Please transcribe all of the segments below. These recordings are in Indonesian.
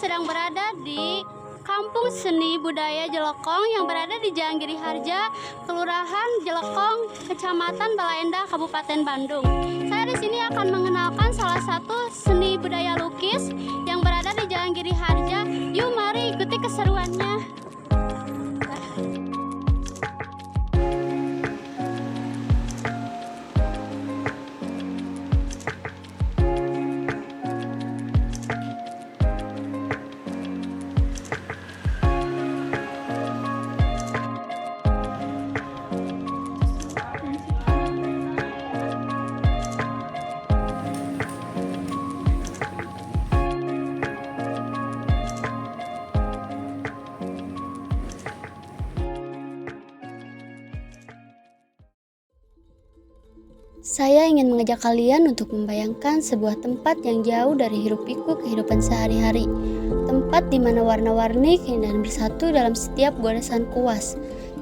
sedang berada di Kampung Seni Budaya Jelekong yang berada di Jalan Giri Harja, Kelurahan Jelekong, Kecamatan Balaendah, Kabupaten Bandung. Saya di sini akan mengenalkan salah satu seni budaya lukis yang berada di Jalan Giri Harja. Yuk mari ikuti keseruannya. Saya ingin mengajak kalian untuk membayangkan sebuah tempat yang jauh dari hiruk-pikuk kehidupan sehari-hari. Tempat di mana warna-warni keindahan bersatu dalam setiap goresan kuas.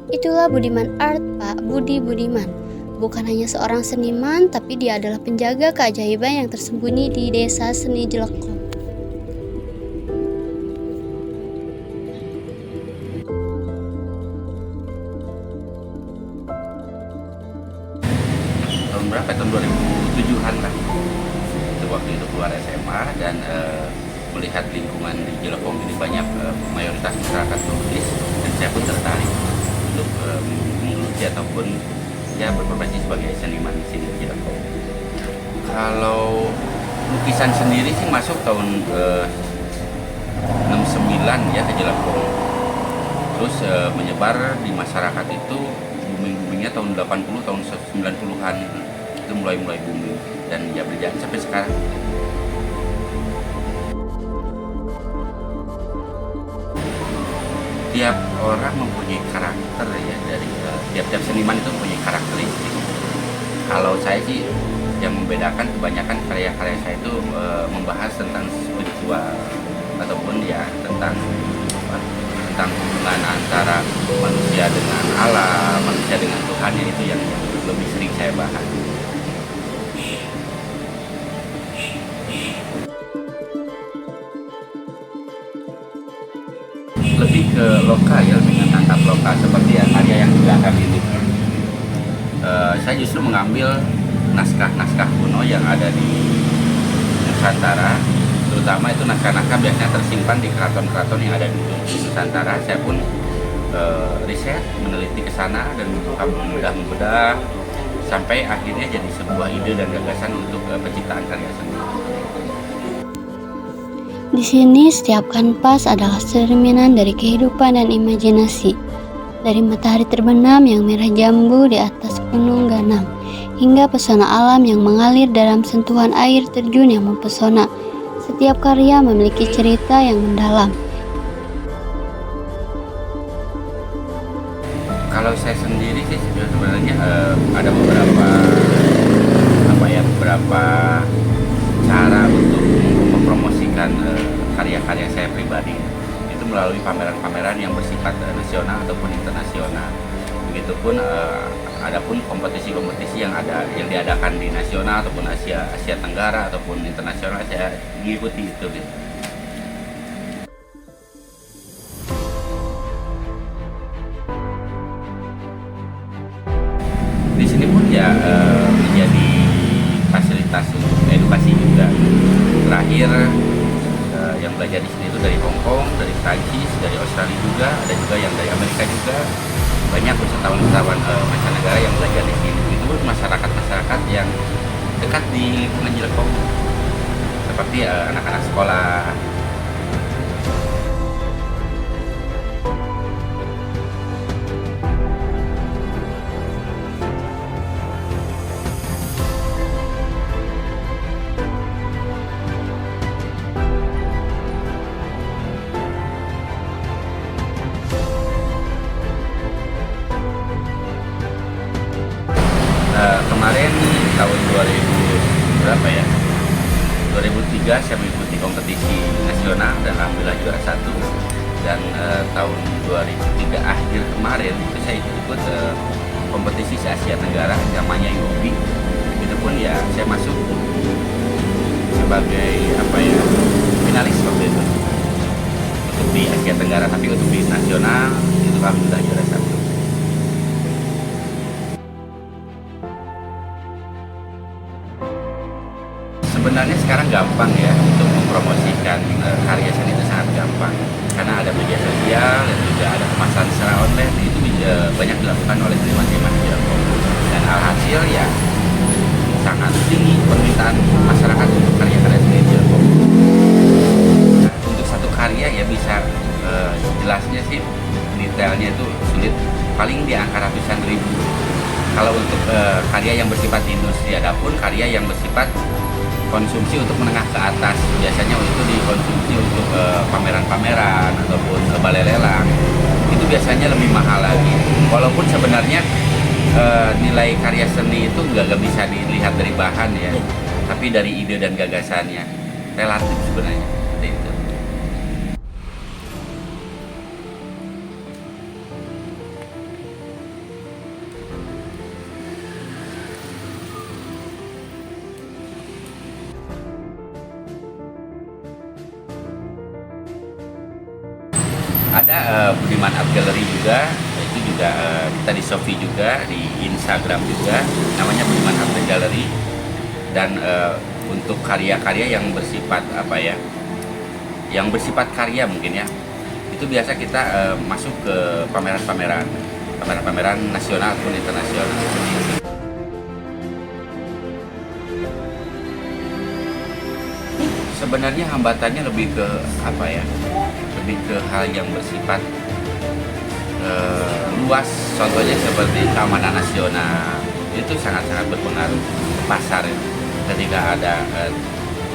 Itulah Budiman Art, Pak Budi Budiman. Bukan hanya seorang seniman, tapi dia adalah penjaga keajaiban yang tersembunyi di Desa Seni Jelekong. Tahun berapa? Tahun 2007-an lah. Itu waktu itu keluar SMA dan melihat lingkungan di Jelekong ini banyak mayoritas masyarakat lukis, dan saya pun tertarik untuk menggeluti ataupun ya berprofesi sebagai seniman di sini di Jelekong. Kalau lukisan sendiri sih masuk tahun 69 ya ke Jelekong. Terus menyebar di masyarakat itu booming-boomingnya tahun 80, tahun 90-an itu mulai booming dan ya berjalan sampai sekarang. Tiap orang mempunyai karakter ya, dari tiap-tiap seniman itu mempunyai karakteristik. Kalau saya sih yang membedakan kebanyakan karya-karya saya itu membahas tentang spiritual ataupun ya tentang hubungan antara manusia dengan alam, manusia dengan Tuhan, ya itu yang lebih sering saya bahas. Lebih ke lokal ya, lebih menangkap lokal seperti karya yang di belakang ini. Saya justru mengambil naskah-naskah kuno yang ada di Nusantara, terutama itu naskah-naskah biasanya tersimpan di keraton-keraton yang ada di Nusantara. Saya pun riset, meneliti ke sana dan membedah sampai akhirnya jadi sebuah ide dan gagasan untuk penciptaan karya seni. Di sini setiap kanvas adalah cerminan dari kehidupan dan imajinasi. Dari matahari terbenam yang merah jambu di atas gunung ganang, hingga pesona alam yang mengalir dalam sentuhan air terjun yang mempesona. Setiap karya memiliki cerita yang mendalam. Kalau saya sendiri sih sebenarnya ada beberapa cara untuk mempromosikan karya-karya saya pribadi. Itu melalui pameran-pameran yang bersifat nasional ataupun internasional. Begitupun adapun kompetisi-kompetisi yang diadakan di nasional ataupun Asia Tenggara ataupun internasional, saya mengikuti itu gitu. Di sini pun ya menjadi fasilitas untuk edukasi juga. Terakhir yang belajar di sini itu dari Hong Kong, dari Prancis, dari Australia juga, ada juga yang dari Amerika juga. Banyak wisatawan-wisatawan mancanegara yang belajar di sini. Itu masyarakat yang dekat di lingkungan Jelekong, seperti anak-anak sekolah. Kemarin tahun 2000 berapa ya? 2003 saya mengikuti kompetisi nasional dan alhamdulillah juara 1. Dan tahun 2003 akhir kemarin itu saya ikut kompetisi se-Asia Tenggara namanya UOB. Itu pun ya saya masuk sebagai finalis waktu itu. di Asia Tenggara, tapi untuk di nasional itu kami sudah juara 1. Sebenarnya sekarang gampang ya untuk mempromosikan karya seni, itu sangat gampang karena ada media sosial dan juga ada pemasaran secara online. Itu banyak dilakukan oleh seniman-seniman di Cirebon, dan alhasil ya sangat tinggi permintaan masyarakat untuk karya-karya seni di Cirebon. Untuk satu karya ya bisa jelasnya sih, detailnya itu sulit, paling di angka ratusan ribu. Kalau untuk karya yang bersifat industri, ada pun karya yang bersifat konsumsi untuk menengah ke atas, biasanya itu dikonsumsi untuk pameran-pameran ataupun balai lelang, itu biasanya lebih mahal lagi. Walaupun sebenarnya nilai karya seni itu nggak bisa dilihat dari bahan ya, tapi dari ide dan gagasannya, relatif sebenarnya seperti itu. Ada Budiman Art Gallery juga, itu juga kita di Shopee juga, di Instagram juga, namanya Budiman Art Gallery. Dan untuk karya-karya yang bersifat apa ya, yang bersifat karya mungkin ya, itu biasa kita masuk ke pameran-pameran nasional ataupun internasional. Sebenarnya hambatannya lebih ke apa ya, lebih ke hal yang bersifat luas. Contohnya seperti keamanan nasional, itu sangat-sangat berpengaruh ke pasar ya. Ketika ada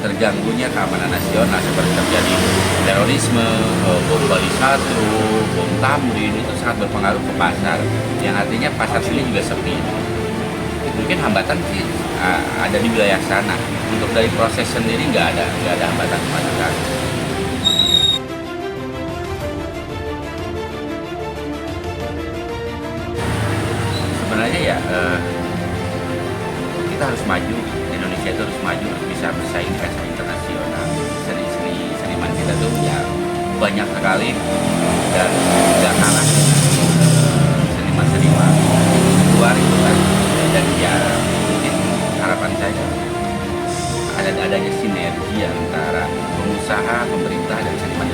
terganggunya keamanan nasional, seperti terjadi terorisme, bom Bali 1, bom Tamrin, itu sangat berpengaruh ke pasar, yang artinya pasar sini juga sepi. Mungkin hambatan sih ada di wilayah sana. Untuk dari proses sendiri nggak ada hambatan sama sekali. Sebenarnya ya kita harus maju, Indonesia itu harus maju, harus bisa bersaing di kancah internasional. Seniman kita tuh ya banyak sekali dan tidak kalah seniman-seniman luar itu kan. Dan ya mungkin harapan saya adanya sinergi antara pengusaha, pemerintah, dan seniman.